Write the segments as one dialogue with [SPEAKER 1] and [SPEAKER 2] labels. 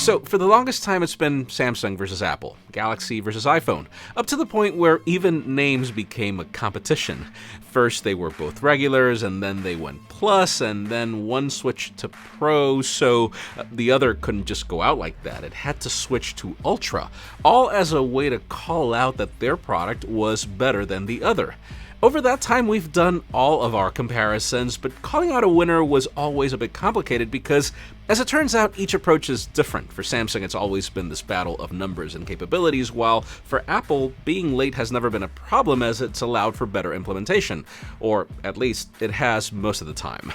[SPEAKER 1] So for the longest time, it's been Samsung versus Apple, Galaxy versus iPhone, up to the point where even names became a competition. First, they were both regulars, and then they went Plus, and then one switched to Pro, so the other couldn't just go out like that. It had to switch to Ultra, all as a way to call out that their product was better than the other. Over that time, we've done all of our comparisons, but calling out a winner was always a bit complicated because, as it turns out, each approach is different. For Samsung, it's always been this battle of numbers and capabilities, while for Apple, being late has never been a problem as it's allowed for better implementation, or at least it has most of the time.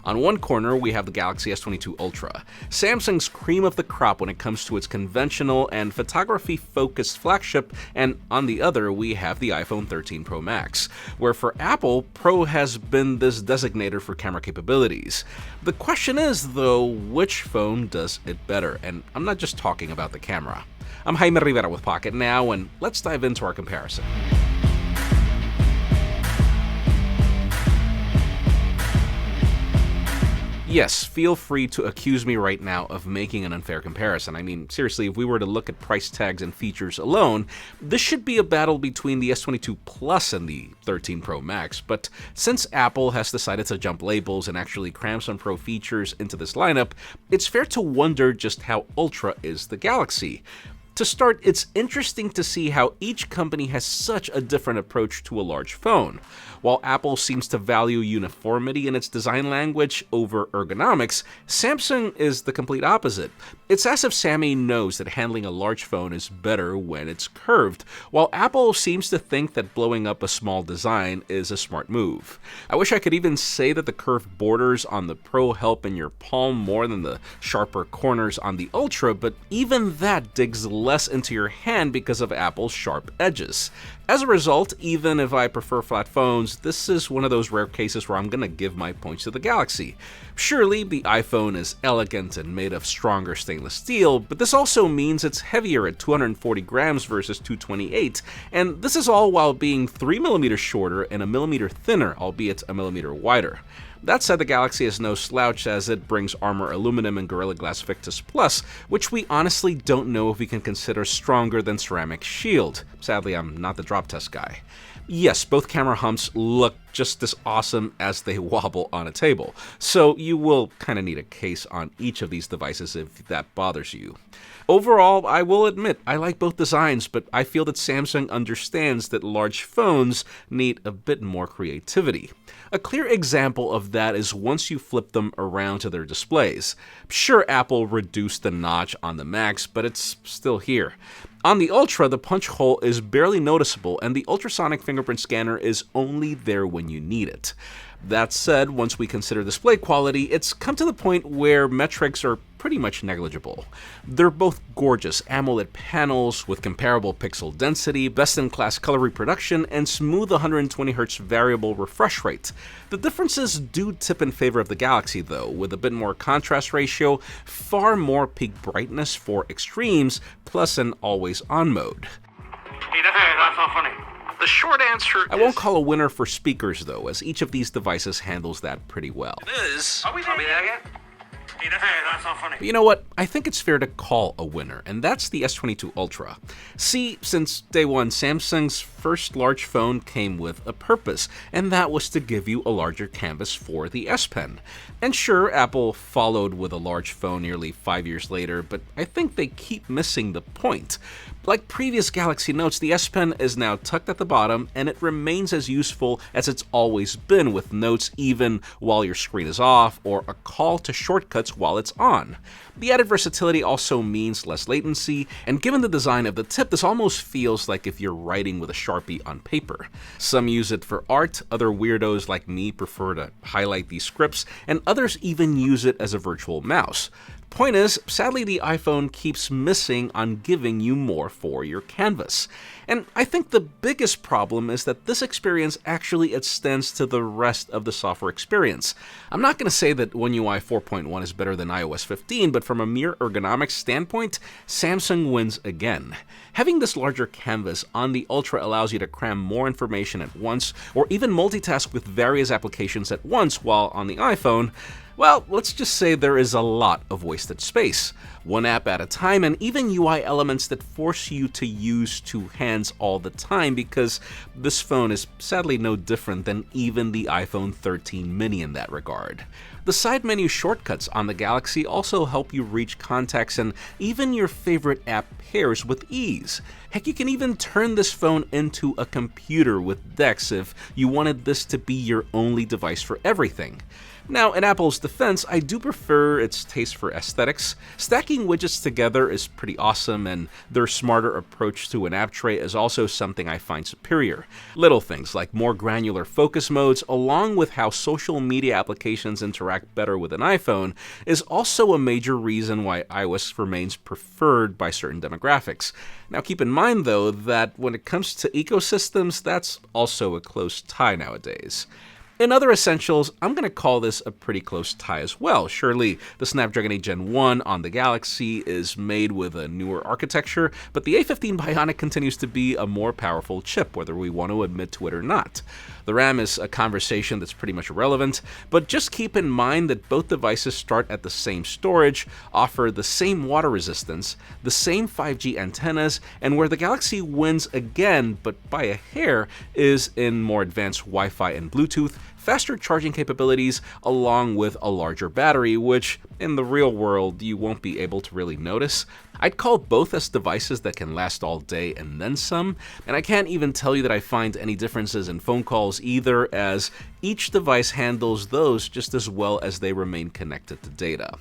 [SPEAKER 1] On one corner, we have the Galaxy S22 Ultra, Samsung's cream of the crop when it comes to its conventional and photography-focused flagship, and on the other, we have the iPhone 13 Pro Max, where for Apple, Pro has been this designator for camera capabilities. The question is, though, which phone does it better? And I'm not just talking about the camera. I'm Jaime Rivera with Pocketnow, and let's dive into our comparison. Yes, feel free to accuse me right now of making an unfair comparison. I mean, seriously, if we were to look at price tags and features alone, this should be a battle between the S22 Plus and the 13 Pro Max. But since Apple has decided to jump labels and actually cram some Pro features into this lineup, it's fair to wonder just how Ultra is the Galaxy. To start, it's interesting to see how each company has such a different approach to a large phone. While Apple seems to value uniformity in its design language over ergonomics, Samsung is the complete opposite. It's as if Sammy knows that handling a large phone is better when it's curved, while Apple seems to think that blowing up a small design is a smart move. I wish I could even say that the curved borders on the Pro help in your palm more than the sharper corners on the Ultra, but even that digs less into your hand because of Apple's sharp edges. As a result, even if I prefer flat phones, this is one of those rare cases where I'm gonna give my points to the Galaxy. Surely, the iPhone is elegant and made of stronger stainless steel, but this also means it's heavier at 240 grams versus 228, and this is all while being 3mm shorter and 1mm thinner, albeit 1mm wider. That said, the Galaxy is no slouch as it brings Armor Aluminum and Gorilla Glass Victus Plus, which we honestly don't know if we can consider stronger than Ceramic Shield. Sadly, I'm not the drop test guy. Yes, both camera humps look just as awesome as they wobble on a table, so you will kind of need a case on each of these devices if that bothers you. Overall, I will admit, I like both designs, but I feel that Samsung understands that large phones need a bit more creativity. A clear example of that is once you flip them around to their displays. Sure, Apple reduced the notch on the Max, but it's still here. On the Ultra, the punch hole is barely noticeable, and the ultrasonic fingerprint scanner is only there when you need it. That said, once we consider display quality, it's come to the point where metrics are pretty much negligible. They're both gorgeous AMOLED panels with comparable pixel density, best-in-class color reproduction, and smooth 120Hz variable refresh rate. The differences do tip in favor of the Galaxy though, with a bit more contrast ratio, far more peak brightness for extremes, plus an always-on mode.
[SPEAKER 2] Hey, that's not funny. The short answer
[SPEAKER 1] I won't call a winner for speakers though, as each of these devices handles that pretty well.
[SPEAKER 2] It is. Are we there yet? Hey, that's not funny.
[SPEAKER 1] But you know what? I think it's fair to call a winner, and that's the S22 Ultra. See, since day one, Samsung's first large phone came with a purpose, and that was to give you a larger canvas for the S Pen. And sure, Apple followed with a large phone nearly 5 years later, but I think they keep missing the point. Like previous Galaxy Notes, the S Pen is now tucked at the bottom, and it remains as useful as it's always been with notes even while your screen is off, or a call to shortcuts while it's on. The added versatility also means less latency, and given the design of the tip, this almost feels like if you're writing with a Sharpie on paper. Some use it for art, other weirdos like me prefer to highlight these scripts, and others even use it as a virtual mouse. Point is, sadly the iPhone keeps missing on giving you more for your canvas. And I think the biggest problem is that this experience actually extends to the rest of the software experience. I'm not going to say that One UI 4.1 is better than iOS 15, but from a mere ergonomics standpoint, Samsung wins again. Having this larger canvas on the Ultra allows you to cram more information at once, or even multitask with various applications at once, while on the iPhone, well, let's just say there is a lot of wasted space. one app at a time, and even UI elements that force you to use two hands all the time, because this phone is sadly no different than even the iPhone 13 mini in that regard. The side menu shortcuts on the Galaxy also help you reach contacts and even your favorite app pairs with ease. Heck, you can even turn this phone into a computer with Dex if you wanted this to be your only device for everything. Now, in Apple's defense, I do prefer its taste for aesthetics. Stacking widgets together is pretty awesome, and their smarter approach to an app tray is also something I find superior. Little things like more granular focus modes, along with how social media applications interact better with an iPhone, is also a major reason why iOS remains preferred by certain demographics. Now, keep in mind, though, that when it comes to ecosystems, that's also a close tie nowadays. In other essentials, I'm going to call this a pretty close tie as well. Surely, the Snapdragon 8 Gen 1 on the Galaxy is made with a newer architecture, but the A15 Bionic continues to be a more powerful chip, whether we want to admit to it or not. The RAM is a conversation that's pretty much irrelevant, but just keep in mind that both devices start at the same storage, offer the same water resistance, the same 5G antennas, and where the Galaxy wins again, but by a hair, is in more advanced Wi-Fi and Bluetooth, faster charging capabilities, along with a larger battery, which in the real world you won't be able to really notice. I'd call both as devices that can last all day and then some, and I can't even tell you that I find any differences in phone calls either, as each device handles those just as well as they remain connected to data.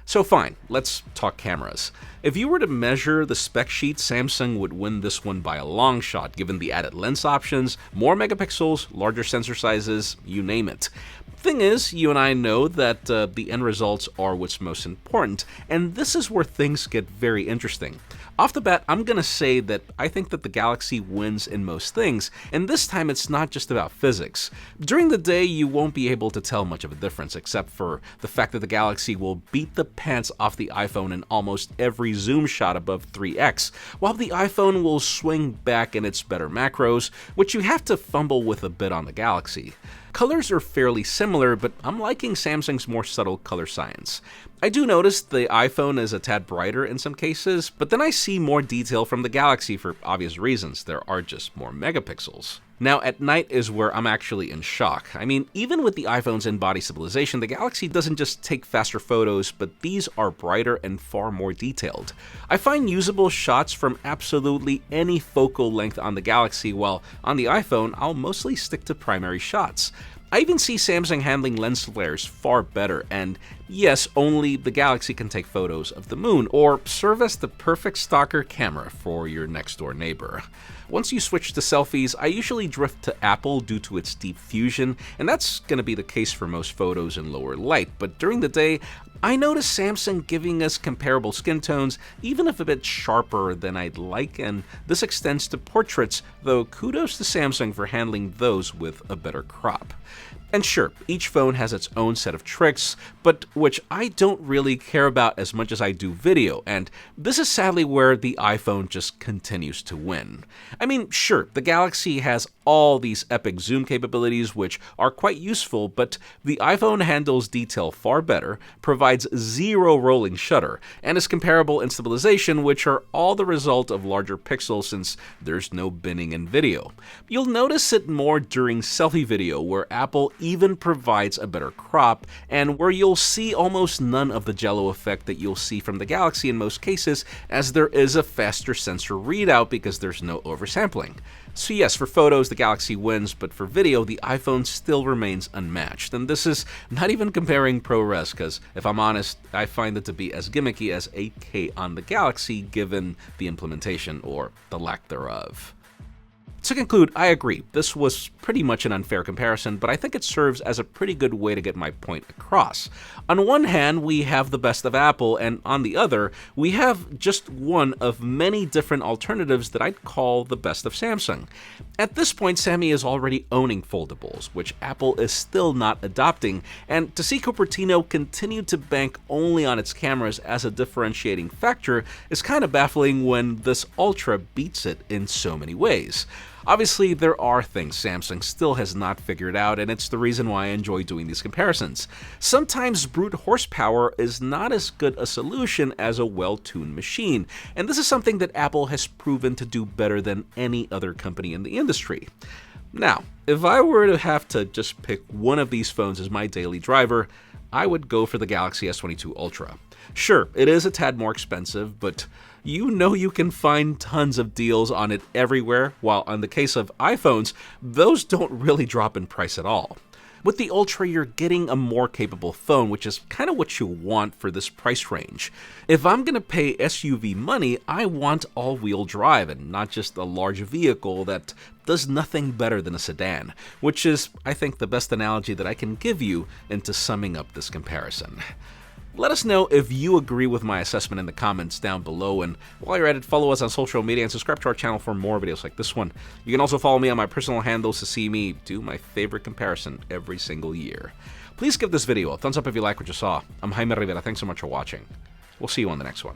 [SPEAKER 1] So fine, let's talk cameras. If you were to measure the spec sheet, Samsung would win this one by a long shot, given the added lens options, more megapixels, larger sensor sizes, you name it. Thing is, you and I know that the end results are what's most important, and this is where things get very interesting. Off the bat, I'm gonna say that I think that the Galaxy wins in most things, and this time it's not just about physics. During the day, you won't be able to tell much of a difference, except for the fact that the Galaxy will beat the pants off the iPhone in almost every zoom shot above 3x, while the iPhone will swing back in its better macros, which you have to fumble with a bit on the Galaxy. Colors are fairly similar, but I'm liking Samsung's more subtle color science. I do notice the iPhone is a tad brighter in some cases, but then I see more detail from the Galaxy for obvious reasons. There are just more megapixels. Now, at night is where I'm actually in shock. I mean, even with the iPhone's in-body stabilization, the Galaxy doesn't just take faster photos, but these are brighter and far more detailed. I find usable shots from absolutely any focal length on the Galaxy, while on the iPhone, I'll mostly stick to primary shots. I even see Samsung handling lens flares far better, and yes, only the Galaxy can take photos of the moon, or serve as the perfect stalker camera for your next-door neighbor. Once you switch to selfies, I usually drift to Apple due to its deep fusion, and that's going to be the case for most photos in lower light, but during the day, I notice Samsung giving us comparable skin tones, even if a bit sharper than I'd like, and this extends to portraits, though kudos to Samsung for handling those with a better crop. And sure, each phone has its own set of tricks, but which I don't really care about as much as I do video, and this is sadly where the iPhone just continues to win. I mean, sure, the Galaxy has all these epic zoom capabilities which are quite useful, but the iPhone handles detail far better, provides zero rolling shutter, and is comparable in stabilization, which are all the result of larger pixels since there's no binning in video. You'll notice it more during selfie video, where Apple even provides a better crop, and where you'll see almost none of the jello effect that you'll see from the Galaxy in most cases, as there is a faster sensor readout because there's no oversampling. So yes, for photos, the Galaxy wins, but for video, the iPhone still remains unmatched. And this is not even comparing ProRes, because if I'm honest, I find it to be as gimmicky as 8K on the Galaxy, given the implementation, or the lack thereof. To conclude, I agree, this was pretty much an unfair comparison, but I think it serves as a pretty good way to get my point across. On one hand, we have the best of Apple, and on the other, we have just one of many different alternatives that I'd call the best of Samsung. At this point, Sammy is already owning foldables, which Apple is still not adopting, and to see Cupertino continue to bank only on its cameras as a differentiating factor is kind of baffling when this Ultra beats it in so many ways. Obviously, there are things Samsung still has not figured out, and it's the reason why I enjoy doing these comparisons. Sometimes brute horsepower is not as good a solution as a well-tuned machine, and this is something that Apple has proven to do better than any other company in the industry. Now, if I were to have to just pick one of these phones as my daily driver, I would go for the Galaxy S22 Ultra. Sure, it is a tad more expensive, but you know you can find tons of deals on it everywhere, while in the case of iPhones, those don't really drop in price at all. With the Ultra, you're getting a more capable phone, which is kind of what you want for this price range. If I'm going to pay SUV money, I want all-wheel drive and not just a large vehicle that does nothing better than a sedan, which is, I think, the best analogy that I can give you into summing up this comparison. Let us know if you agree with my assessment in the comments down below, and while you're at it, follow us on social media and subscribe to our channel for more videos like this one. You can also follow me on my personal handles to see me do my favorite comparison every single year. Please give this video a thumbs up if you like what you saw. I'm Jaime Rivera, thanks so much for watching. We'll see you on the next one.